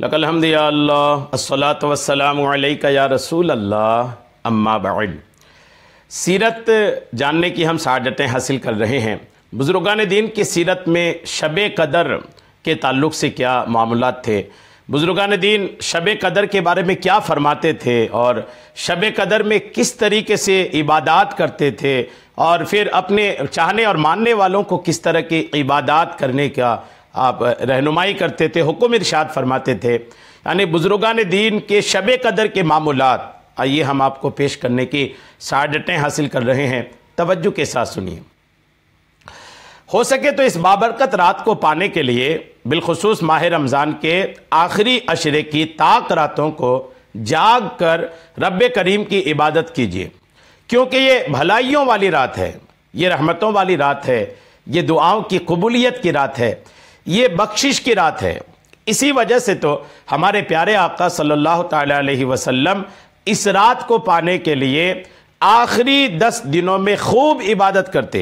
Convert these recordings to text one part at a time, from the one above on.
लकल हम्द या अल्लाह अस्सलातु वस्सलामु अलैका या रसूल अल्लाह अम्मा बाद। सीरत जानने की हम सादतें हासिल कर रहे हैं। बुज़ुर्गान दीन की सीरत में शब कदर के ताल्लुक़ से क्या मामलात थे, बुज़ुर्गान दीन शब कदर के बारे में क्या फ़रमाते थे और शब कदर में किस तरीके से इबादात करते थे और फिर अपने चाहने और मानने वालों को किस तरह की इबादात करने का आप रहनुमाई करते थे, हुक्म इरशाद फरमाते थे। यानी बुज़ुर्गान दीन के शब कदर के मामूलात आइए हम आपको पेश करने की सादतें हासिल कर रहे हैं। तवज्जो के साथ सुनिए। हो सके तो इस बाबरकत रात को पाने के लिए बिलखुसूस माह रमज़ान के आखिरी अशरे की ताक रातों को जाग कर रब्बे करीम की इबादत कीजिए, क्योंकि ये भलाइयों वाली रात है, ये रहमतों वाली रात है, ये दुआओं की कबूलियत की रात है, ये बख्शिश की रात है। इसी वजह से तो हमारे प्यारे आका सल्लल्लाहु ताला अलैहि वसल्लम इस रात को पाने के लिए आखिरी 10 दिनों में खूब इबादत करते,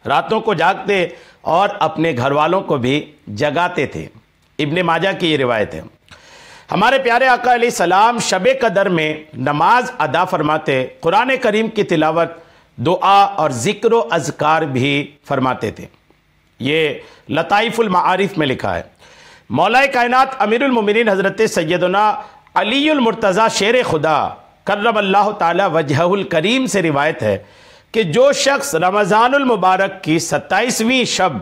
रातों को जागते और अपने घर वालों को भी जगाते थे। इब्ने माजा की ये रिवायत है। हमारे प्यारे आका अलैहि सलाम शब कदर में नमाज अदा फरमाते, कुरान करीम की तिलावत, दुआ और ज़िक्र व अज़कार भी फरमाते थे। ये लताइफुल मारिफ में लिखा है। मौलाए कायनात अमीरुल मोमिनीन हज़रत सैयदना अलीउल मुर्तज़ा शेर खुदा कर्रमल्लाहु ताला वजहुल करीम से रिवायत है कि जो शख्स रमज़ानुल मुबारक की 27वीं शब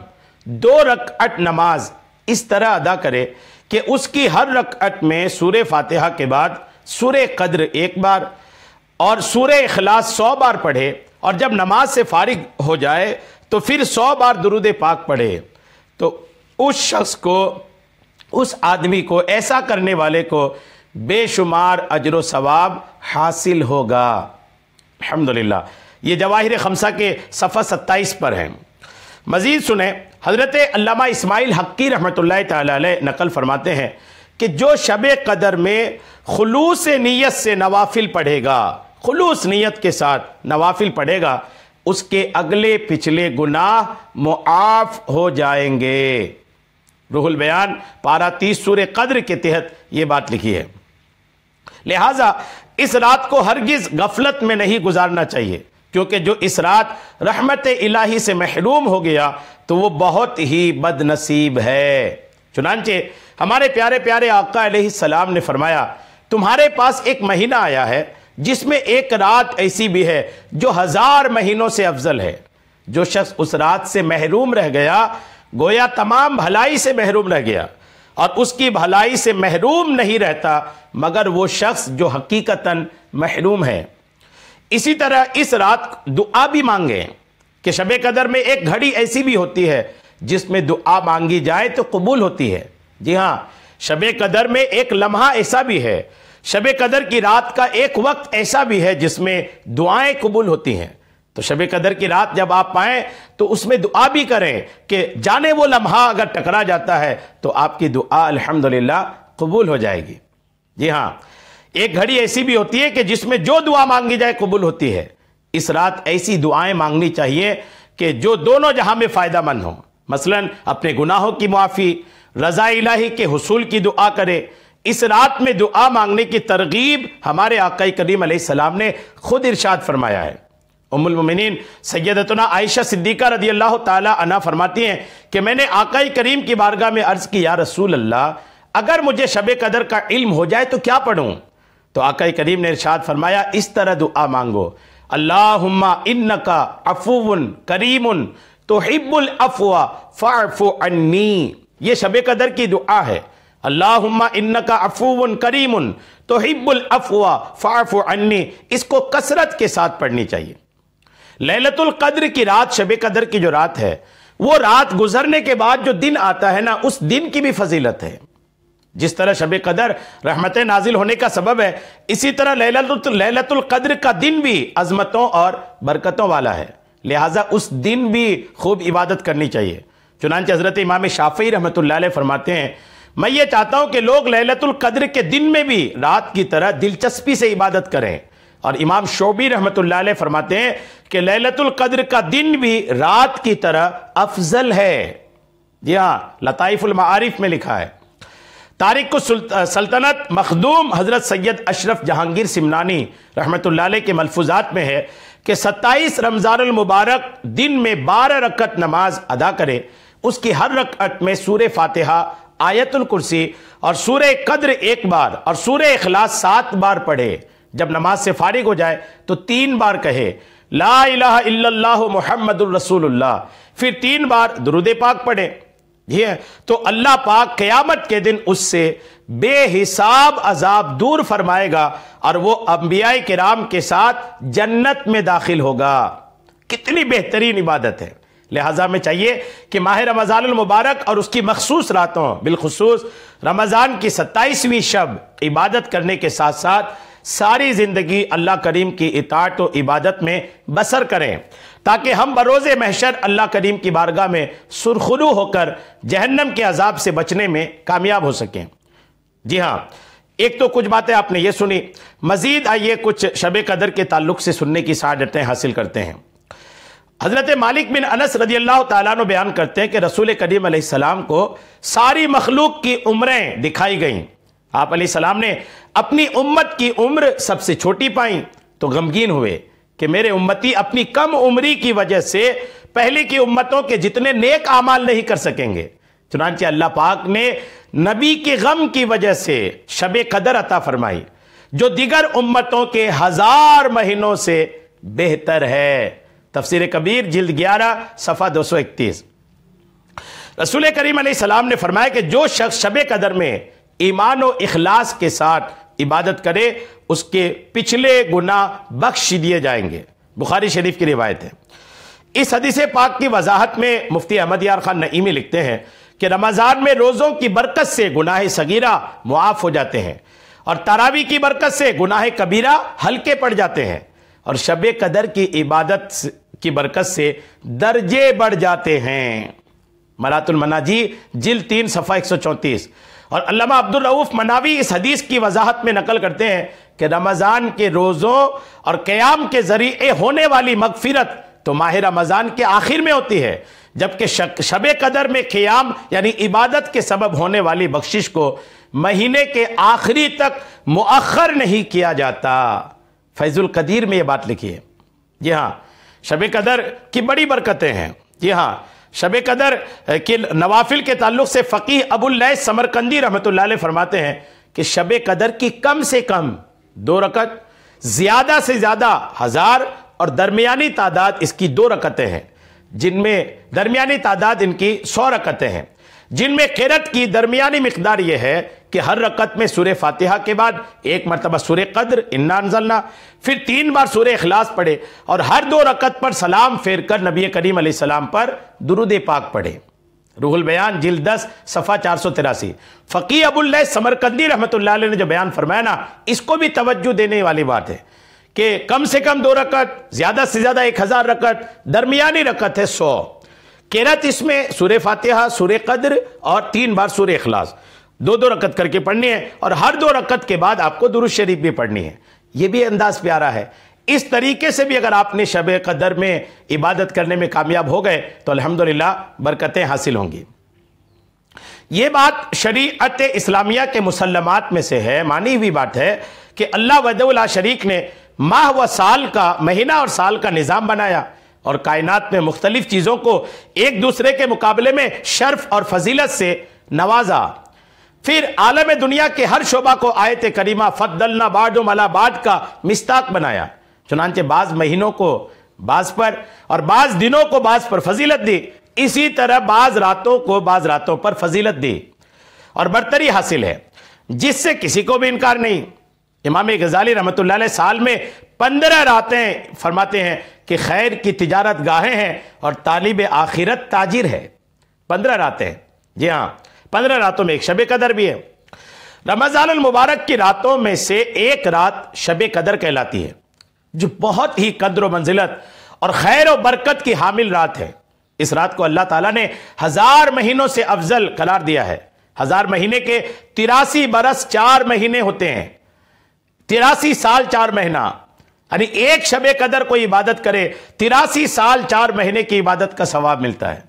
2 रकअत नमाज इस तरह अदा करे कि उसकी हर रकअत में सूरे फातिहा के बाद सूरे कद्र 1 बार और सूरे इखलास 100 बार पढ़े और जब नमाज से फारिग हो जाए तो फिर 100 बार दुरूद पाक पढ़े, तो उस शख्स को, उस आदमी को, ऐसा करने वाले को बेशुमार अजर व सवाब हासिल होगा। अल्हम्दुलिल्लाह। ये जवाहिर खमसा के सफ़ा 27 पर हैं। मज़ीद सुने, हज़रत अल्लामा इस्माइल हक्की रहमतुल्लाह ताला अलैह नकल फरमाते हैं कि जो शब कदर में खुलूस नीयत से नवाफिल पढ़ेगा, खुलूस नीयत के साथ नवाफिल पढ़ेगा, उसके अगले पिछले गुनाह मुआफ़ हो जाएंगे। रूहुल बयान पारा 30 सूरे कद्र के तहत ये बात लिखी है। लिहाजा इस रात को हरगिज़ गफलत में नहीं गुजारना चाहिए, क्योंकि जो इस रात रहमत इलाही से महरूम हो गया तो वो बहुत ही बदनसीब है। चुनांचे हमारे प्यारे प्यारे आका अलैहिस्सलाम ने फरमाया, तुम्हारे पास एक महीना आया है जिसमें एक रात ऐसी भी है जो 1000 महीनों से अफजल है। जो शख्स उस रात से महरूम रह गया गोया तमाम भलाई से महरूम रह गया, और उसकी भलाई से महरूम नहीं रहता मगर वो शख्स जो हकीकतन महरूम है। इसी तरह इस रात दुआ भी मांगे कि शब कदर में एक घड़ी ऐसी भी होती है जिसमें दुआ मांगी जाए तो कबूल होती है। जी हाँ, शब कदर में एक लम्हा ऐसा भी है, शब कदर की रात का एक वक्त ऐसा भी है जिसमें दुआएं कबूल होती हैं। तो शब कदर की रात जब आप पाएं तो उसमें दुआ भी करें कि जाने वो लम्हा अगर टकरा जाता है तो आपकी दुआ अल्हम्दुलिल्लाह कबूल हो जाएगी। जी हाँ, एक घड़ी ऐसी भी होती है कि जिसमें जो दुआ मांगी जाए कबूल होती है। इस रात ऐसी दुआएं मांगनी चाहिए कि जो दोनों जहां में फ़ायदा मंद हो। मसलन अपने गुनाहों की मुआफ़ी, रज़ा इलाही के हुसूल की दुआ करे। इस रात में दुआ मांगने की तरगीब हमारे आका करीम अलैहिस्सलाम ने खुद इरशाद फरमाया है। उम्मुल मोमिनीन सैयदतुना आयशा सिद्दीक़ा रज़ियल्लाहु ताला अन्हा फरमाती हैं कि मैंने आका करीम की बारगाह में अर्ज़ की, या रसूल अल्लाह, अगर मुझे शब कदर का इल्म हो जाए तो क्या पढ़ूं? तो आका करीम ने इरशाद फरमाया, इस तरह दुआ मांगो, अल्लाहुम्मा इन्नका अफ़ुव्वुन करीमुन तुहिब्बुल अफ़्वा फ़अफ़ु अन्नी। ये शब कदर की दुआ है। अल्लाहुम्मा इन्नका अफ़ुव्वुन करीमुन तुहिब्बुल अफ़्वा फ़अफ़ु अन्नी। इसको कसरत के साथ पढ़नी चाहिए। लैलतुल कद्र की रात, शब कदर की जो रात है, वो रात गुजरने के बाद जो दिन आता है ना, उस दिन की भी फजीलत है। जिस तरह शब कदर रहमत नाजिल होने का सबब है, इसी तरह लैलतुल कद्र का दिन भी अजमतों और बरकतों वाला है। लिहाजा उस दिन भी खूब इबादत करनी चाहिए। चुनांचे हज़रत इमाम शाफ़ी रहमतुल्लाह अलैह फरमाते हैं, मैं ये चाहता हूं कि लोग लैलतुल कद्र के दिन में भी रात की तरह दिलचस्पी से इबादत करें। और इमाम शोबी रहमतुल्लाह अलैह फरमाते हैं कि लैलतुल कद्र का दिन भी रात की तरह अफजल है। जी हाँ, लताइफुल मारिफ में लिखा है। तारिक सल्तनत मखदूम हज़रत सैयद अशरफ जहांगीर सिमनानी रहमतुल्लाह अलैह के मलफूजात में है कि 27 रमज़ानुल मुबारक दिन में 12 रकअत नमाज अदा करे, उसकी हर रकअत में सूरे फातिहा, आयतुल कुर्सी और सूरे कद्र 1 बार और सूरे इखलास 7 बार पढ़े। जब नमाज से फारिग हो जाए तो 3 बार कहे ला इलाहा इल्लल्लाह मुहम्मदुर रसूलुल्लाह, फिर 3 बार दुरूद पाक पढ़े। ये तो अल्लाह पाक क़यामत के दिन उससे बेहिसाब अजाब दूर फरमाएगा और वो अंबियाए किराम के साथ जन्नत में दाखिल होगा। कितनी बेहतरीन इबादत है। लिहाजा में चाहिए कि माह रमज़ानुल मुबारक और उसकी मखसूस रातों, बिलखुसूस रमज़ान की 27वीं शब इबादत करने के साथ साथ सारी ज़िंदगी अल्लाह करीम की इताअत व इबादत में बसर करें, ताकि हम बरोज़े महशर अल्लाह करीम की बारगाह में सुरखुरू होकर जहन्नम के अजाब से बचने में कामयाब हो सकें। जी हाँ, एक तो कुछ बातें आपने ये सुनी, मज़ीद आइए कुछ शब कदर के ताल्लुक़ से सुनने की सादतें हासिल करते हैं। हज़रत मालिक बिन अनस रज़ियल्लाहु ताला अन्हु बयान करते हैं कि रसूल करीम अलैहिस्सलाम को सारी मखलूक की उम्रें दिखाई गईं। आप अलैहिस्सलाम ने अपनी उम्मत की उम्र सबसे छोटी पाई तो गमगीन हुए कि मेरे उम्मती अपनी कम उम्री की वजह से पहले की उम्मतों के जितने नेक आमाल नहीं कर सकेंगे। चुनांचे अल्लाह पाक ने नबी के गम की वजह से शब कदर अता फरमाई, जो दिगर उम्मतों के 1000 महीनों से बेहतर है। तफसीर कबीर जिल्द 11 सफ़ा 231। रसूल करीम अलैहिस्सलाम ने फरमाया कि जो शख्स शब कदर में ईमान और इखलास के साथ इबादत करे उसके पिछले गुनाह बख्श दिए जाएंगे। बुखारी शरीफ की रिवायत है। इस हदीस पाक की वजाहत में मुफ्ती अहमद यार खान नईमी लिखते हैं कि रमज़ान में रोज़ों की बरकत से गुनाह सगीरा मुआफ़ हो जाते हैं और तरावी की बरकत से गुनाह कबीरा हल्के पड़ जाते हैं और शब कदर की इबादत की बरकत से दर्जे बढ़ जाते हैं। मरातुल मनाजी जिल्द 3 सफ़ा 134। और अल्लामा अब्दुल रऊफ मनावी इस हदीस की वजाहत में नकल करते हैं कि रमज़ान के रोज़ों और क़याम के ज़रिए होने वाली मगफिरत तो माह रमज़ान के आखिर में होती है, जबकि शब कदर में क़याम यानी इबादत के सबब होने वाली बख्शिश को महीने के आखिरी तक मुअख्खर नहीं किया जाता। फैज़ुल कदीर में यह बात लिखी है। जी हाँ, शब कदर की बड़ी बरकतें हैं। जी हाँ, शब कदर के नवाफिल के ताल्लुक़ से फ़कीह अबुल लैस समरकंदी रहमतुल्लाह अलैह फरमाते हैं कि शब कदर की कम से कम 2 रकत, ज़्यादा से ज़्यादा 1000 और दरमियानी तादाद इसकी 2 रकतें हैं, जिनमें दरमियानी तादाद इनकी 100 रकतें हैं, जिनमें क़िरात की दरमियानी मिक़दार यह है कि हर रकत में सूरे फातिहा के बाद 1 मरतबा सूरे कद्र इन्ना अंज़लना, फिर 3 बार सूरे इखलास पढ़े और हर 2 रकत पर सलाम फेर कर नबी करीम अलैहिस्सलाम पर दुरूद पाक पढ़े। रूहुल बयान जिल्द 10 सफ़ा 483। फ़कीह अबुल लैस समरकंदी रहमतुल्लाह अलैह ने जो बयान फरमाया ना, इसको भी तवज्जो देने वाली बात है कि कम से कम 2 रकत, ज़्यादा से ज़्यादा 1000 रकत, दरमियानी रकत है 100। क़िरात इसमें सूरे फातिहा, सूरे कद्र और 3 बार सूरे इखलास, 2-2 रकत करके पढ़नी है और हर 2 रकत के बाद आपको दुरूद शरीफ भी पढ़नी है। यह भी अंदाज प्यारा है। इस तरीके से भी अगर आपने शब कदर में इबादत करने में कामयाब हो गए तो अल्हम्दुलिल्लाह बरकतें हासिल होंगी। ये बात शरीअत इस्लामिया के मुसल्लमात में से है, मानी हुई बात है कि अल्लाह वहदहु ला शरीक ने माह व साल का, महीना और साल का निज़ाम बनाया और कायनात में मुख्तलिफ चीज़ों को एक दूसरे के मुकाबले में शर्फ और फजीलत से नवाजा। फिर आलम दुनिया के हर शोबा को आयत करीमा फद्दलना बादुम अला बाद का मिस्ताक बनाया। चुनांचे बाज़ महीनों को बाज़ पर और बाज़ दिनों को बाज़ पर फजीलत दी, इसी तरह बाज़ रातों को बाज़ रातों पर फजीलत दी और बरतरी हासिल है, जिससे किसी को भी इनकार नहीं। इमाम गज़ाली रहमतुल्लाह अलैह साल में 15 रातें फरमाते हैं कि खैर की तिजारत गाहें हैं और तालिब आखिरत ताजिर है। 15 रातें, जी हाँ, 15 रातों में एक शब कदर भी है। रमज़ानुल मुबारक की रातों में से एक रात शब कदर कहलाती है, जो बहुत ही कद्र व मंजिलत और खैर और बरकत की हामिल रात है। इस रात को अल्लाह ताला ने 1000 महीनों से अफजल करार दिया है। 1000 महीने के 83 बरस 4 महीने होते हैं, 83 साल 4 महीना, यानी एक शब कदर कोई इबादत करे 83 साल 4 महीने की इबादत का सवाब मिलता है।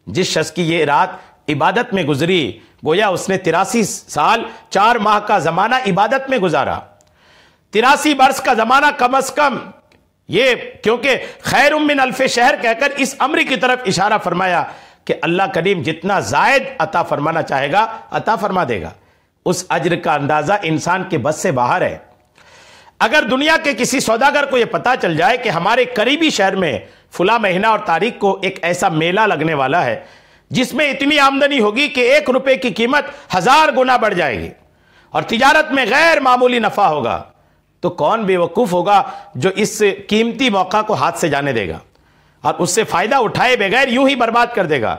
जिस शख्स की ये रात इबादत में गुजरी गोया उसने 83 साल 4 माह का जमाना इबादत में गुजारा। 83 वर्ष का जमाना कम अज कम, ये क्योंकि खैर मिन अल्फ शहर कहकर इस अम्र की तरफ इशारा फरमाया कि अल्लाह करीम जितना जायद अता फरमाना चाहेगा अता फरमा देगा। उस अज्र का अंदाजा इंसान के बस से बाहर है। अगर दुनिया के किसी सौदागर को यह पता चल जाए कि हमारे करीबी शहर में फुला महीना और तारीख को एक ऐसा मेला लगने वाला है जिसमें इतनी आमदनी होगी कि 1 रुपए की कीमत 1000 गुना बढ़ जाएगी और तिजारत में गैर मामूली नफा होगा, तो कौन बेवकूफ होगा जो इस कीमती मौका को हाथ से जाने देगा और उससे फायदा उठाए बगैर यूं ही बर्बाद कर देगा।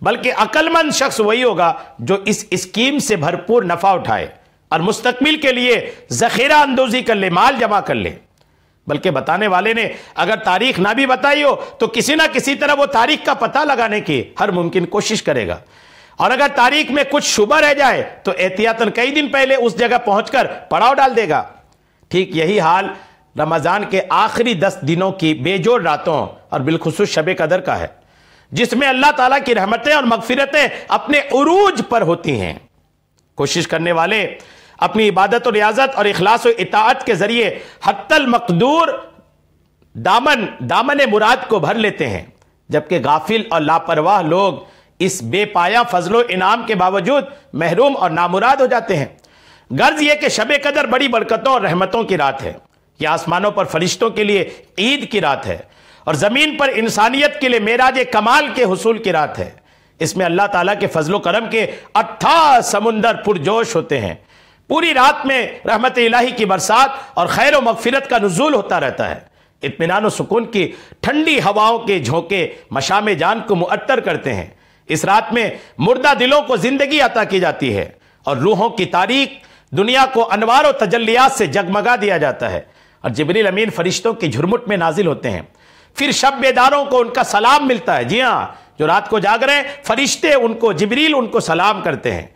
बल्कि अक्लमंद शख्स वही होगा जो इस स्कीम से भरपूर नफा उठाए और मुस्तकबिल के लिए जखीरा अंदोजी कर ले, माल जमा कर ले। बल्कि बताने वाले ने अगर तारीख ना भी बताई हो तो किसी ना किसी तरह वो तारीख का पता लगाने की हर मुमकिन कोशिश करेगा, और अगर तारीख में कुछ शुबा रह जाए तो एहतियातन कई दिन पहले उस जगह पहुंचकर पड़ाव डाल देगा। ठीक यही हाल रमजान के आखिरी 10 दिनों की बेजोड़ रातों और बिलखुसूस शब कदर का है, जिसमें अल्लाह ताला की रहमतें और मगफिरतें अपने उरूज पर होती हैं। कोशिश करने वाले अपनी इबादत और रियाजत और इखलास और इताअत के जरिए हत्तल मकदूर दामन मुराद को भर लेते हैं, जबकि गाफिल और लापरवाह लोग इस बेपाया फजलो इनाम के बावजूद महरूम और नामुराद हो जाते हैं। गर्ज यह कि शब कदर बड़ी बरकतों और रहमतों की रात है। यह आसमानों पर फरिश्तों के लिए ईद की रात है और जमीन पर इंसानियत के लिए मेराज कमाल के हुसूल की रात है। इसमें अल्लाह ताला के फजलो करम के अथाह समुंदर पुरजोश होते हैं। पूरी रात में रहमत इलाही की बरसात और खैर व मगफिरत का नुज़ूल होता रहता है। इत्मीनान व सुकून की ठंडी हवाओं के झोंके मशामे जान को मुअत्तर करते हैं। इस रात में मुर्दा दिलों को जिंदगी अता की जाती है और रूहों की तारीख दुनिया को अनवार व तजल्लियात से जगमगा दिया जाता है और जिब्रील अमीन फरिश्तों की झुरमुट में नाजिल होते हैं। फिर शब बेदारों को उनका सलाम मिलता है। जी हाँ, जो रात को जाग रहे हैं फरिश्ते उनको, जिब्रील उनको सलाम करते हैं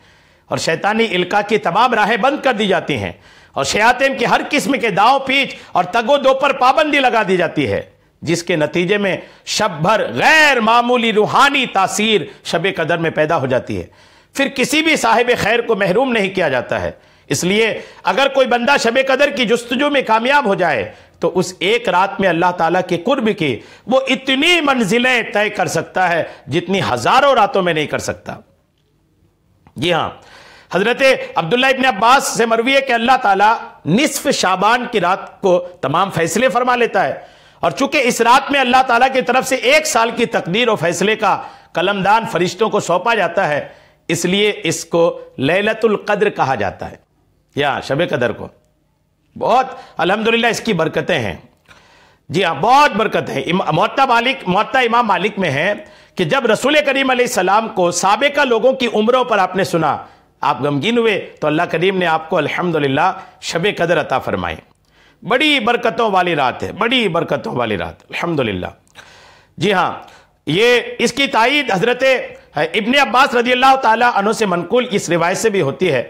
और शैतानी इल्का की तमाम राहें बंद कर दी जाती हैं और शयातीन के हर किस्म के दाव पीछ और तगो दो पर पाबंदी लगा दी जाती है, जिसके नतीजे में शब भर गैर मामूली रूहानी तासीर शब कदर में पैदा हो जाती है। फिर किसी भी साहिब खैर को महरूम नहीं किया जाता है। इसलिए अगर कोई बंदा शब कदर की जुस्तजू में कामयाब हो जाए तो उस एक रात में अल्लाह ताला के कुर्ब की वो इतनी मंजिलें तय कर सकता है जितनी हजारों रातों में नहीं कर सकता। जी हाँ, हजरत अब्दुल्ला इब्न अब्बास से मरवी है कि अल्लाह ताला निस्फ शाबान की रात को तमाम फैसले फरमा लेता है और चूंकि इस रात में अल्लाह ताला की तरफ से 1 साल की तकदीर और फैसले का कलमदान फरिश्तों को सौंपा जाता है, इसलिए इसको लैलतुल कद्र कहा जाता है या शब कदर को। बहुत अल्हम्दुलिल्लाह इसकी बरकतें हैं। जी हाँ, बहुत बरकत है। मुअत्ता इमाम मालिक में है कि जब रसूल करीम अलैहिस्सलाम को साबिका लोगों की उम्रों पर आपने सुना, आप गमगीन हुए तो अल्लाह करीम ने आपको अल्हम्दुलिल्लाह शब कदर अता फरमाई। बड़ी बरकतों वाली रात है, बड़ी बरकतों वाली रात अल्हम्दुलिल्लाह। जी हाँ, ये इसकी तायीद हजरत इब्ने अब्बास रज़ियल्लाहु ताला अन्हु से मनकुल इस रिवायत से भी होती है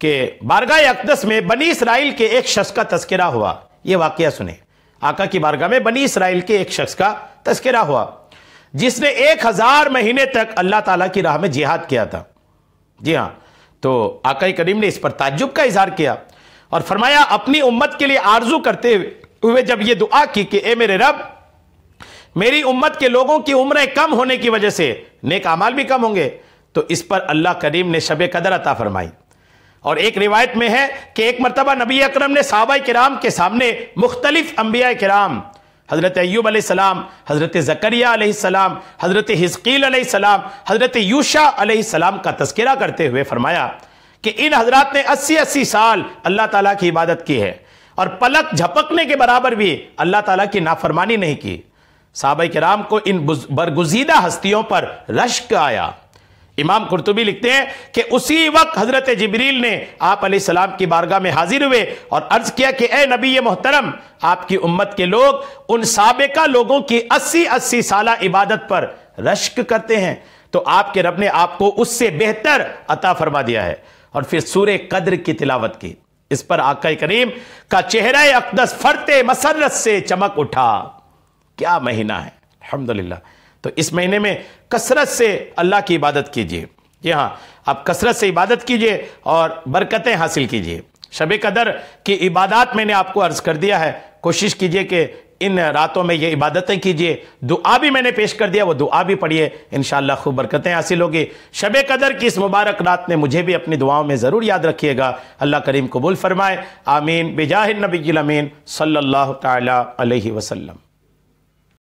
कि बारगाह अक़दस में बनी इसराइल के एक शख्स का तज़किरा हुआ। यह वाक़या सुने, आका की बारगाह में बनी इसराइल के एक शख्स का तज़किरा हुआ जिसने 1000 महीने तक अल्लाह ताला की राह में जिहाद किया था। जी हाँ, तो आका करीम ने इस पर ताज्जुब का इजहार किया और फरमाया, अपनी उम्मत के लिए आरजू करते हुए जब ये दुआ की कि ए मेरे रब, मेरी उम्मत के लोगों की उम्रें कम होने की वजह से नेक अमाल भी कम होंगे, तो इस पर अल्लाह करीम ने शब कदर अता फरमाई। और एक रिवायत में है कि एक मरतबा नबी अकरम ने सहाबा किराम के सामने मुख्तलिफ अंबिया किराम, हज़रत अय्यूब अलैहिस्सलाम, हज़रत ज़करिया अलैहिस्सलाम, हज़रत हिज़कील अलैहिस्सलाम, हज़रत यूशा अलैहिस्सलाम का तज़किरा करते हुए फरमाया कि इन हज़रात ने 80-80 साल अल्लाह ताला की इबादत की है और पलक झपकने के बराबर भी अल्लाह ताला की नाफरमानी नहीं की। सहाबा किराम को इन बरगुज़ीदा हस्तियों पर रश्क आया। इमाम कुर्तुबी लिखते हैं कि उसी वक्त हजरत जिब्रील ने आप अलैहिस्सलाम की बारगाह में हाजिर हुए और अर्ज किया कि ए नबी मोहतरम, आपकी उम्मत के लोग उन साबिका लोगों की 80-80 साला इबादत पर रश्क करते हैं, तो आपके रब ने आपको उससे बेहतर अता फरमा दिया है। और फिर सूरे कद्र की तिलावत की। इस पर आका करीम का चेहरा अक़दस फरते मसरत से चमक उठा। क्या महीना है, अल्हम्दुलिल्लाह। तो इस महीने में कसरत से अल्लाह की इबादत कीजिए। जी हाँ, आप कसरत से इबादत कीजिए और बरकतें हासिल कीजिए। शब कदर की इबादत मैंने आपको अर्ज़ कर दिया है, कोशिश कीजिए कि इन रातों में ये इबादतें कीजिए। दुआ भी मैंने पेश कर दिया, वो दुआ भी पढ़िए, इंशाअल्लाह खूब बरकतें हासिल होगी। शब कदर की इस मुबारक रात में मुझे भी अपनी दुआओं में ज़रूर याद रखिएगा। अल्लाह करीम कबूल फरमाए। आमीन बिजाहिन नबील अमीन सल्लल्लाहु तआला अलैहि वसल्लम।